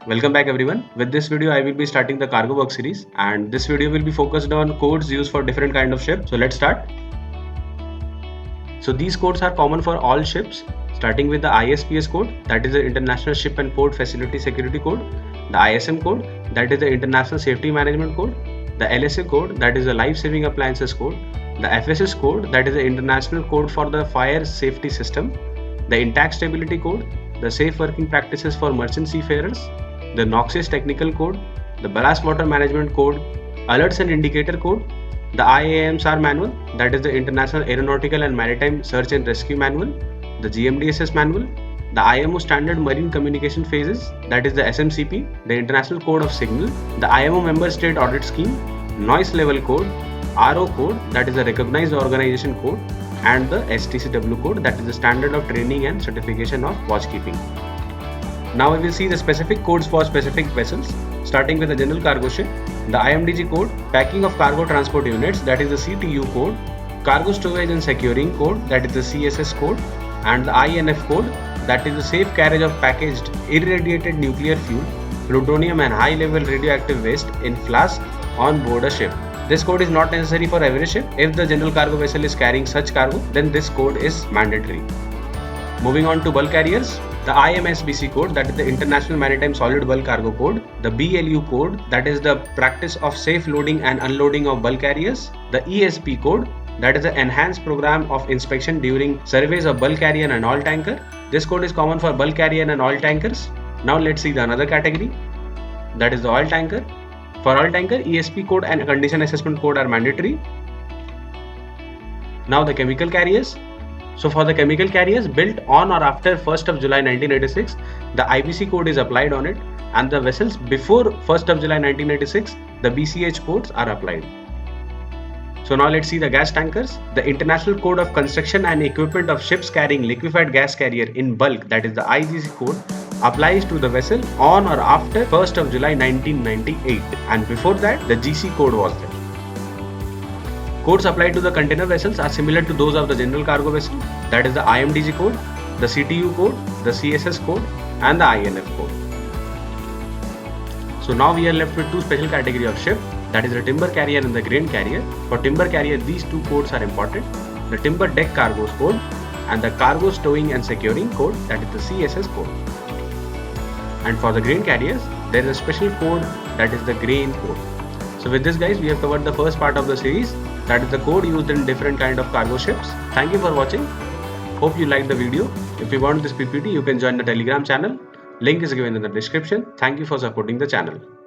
Welcome back everyone. With this video I will be starting the cargo work series, and this video will be focused on codes used for different kind of ships. So let's start. So these codes are common for all ships, starting with the ISPS code, that is the International Ship and Port Facility Security Code, the ISM code, that is the International Safety Management Code, the LSA code, that is the Life Saving Appliances Code, the FSS code, that is the International Code for the Fire Safety System, the Intact Stability Code, the Safe Working Practices for Merchant Seafarers, the NOxys Technical Code, the Ballast Water Management Code, Alerts and Indicator Code, the IAMSR Manual, that is the International Aeronautical and Maritime Search and Rescue Manual, the GMDSS Manual, the IMO Standard Marine Communication Phases, that is the SMCP, the International Code of Signal, the IMO Member State Audit Scheme, Noise Level Code, RO Code, that is the Recognized Organization Code, and the STCW Code, that is the Standard of Training and Certification of Watchkeeping. Now we will see the specific codes for specific vessels, starting with the general cargo ship, the IMDG code, packing of cargo transport units, that is the CTU code, cargo storage and securing code, that is the CSS code, and the INF code, that is the safe carriage of packaged irradiated nuclear fuel, plutonium and high level radioactive waste in flasks on board a ship. This code is not necessary for every ship. If the general cargo vessel is carrying such cargo, then this code is mandatory. Moving on to bulk carriers, the IMSBC code, that is the International Maritime Solid Bulk Cargo Code, the BLU code, that is the practice of safe loading and unloading of bulk carriers, the ESP code, that is the Enhanced Program of Inspection during surveys of bulk carrier and oil tanker. This code is common for bulk carrier and oil tankers. Now let's see the another category, that is the oil tanker. For oil tanker, ESP code and condition assessment code are mandatory. Now the chemical carriers. So for the chemical carriers built on or after 1st of July 1986, the IBC code is applied on it, and the vessels before 1st of July 1986, the BCH codes are applied. So now let's see the gas tankers. The International Code of Construction and Equipment of Ships Carrying Liquefied Gas Carrier in Bulk, that is the IGC code, applies to the vessel on or after 1st of July 1998, and before that the GC code was there. Codes applied to the container vessels are similar to those of the general cargo vessel, that is the IMDG code, the CTU code, the CSS code, and the INF code. So now we are left with two special category of ship, that is the timber carrier and the grain carrier. For timber carrier, these two codes are important: the timber deck cargoes code and the cargo stowing and securing code, that is the CSS code. And for the grain carriers, there is a special code, that is the grain code. So with this guys, we have covered the first part of the series, that is the code used in different kind of cargo ships. Thank you for watching. Hope you liked the video. If you want this PPT, you can join the Telegram channel. Link is given in the description. Thank you for supporting the channel.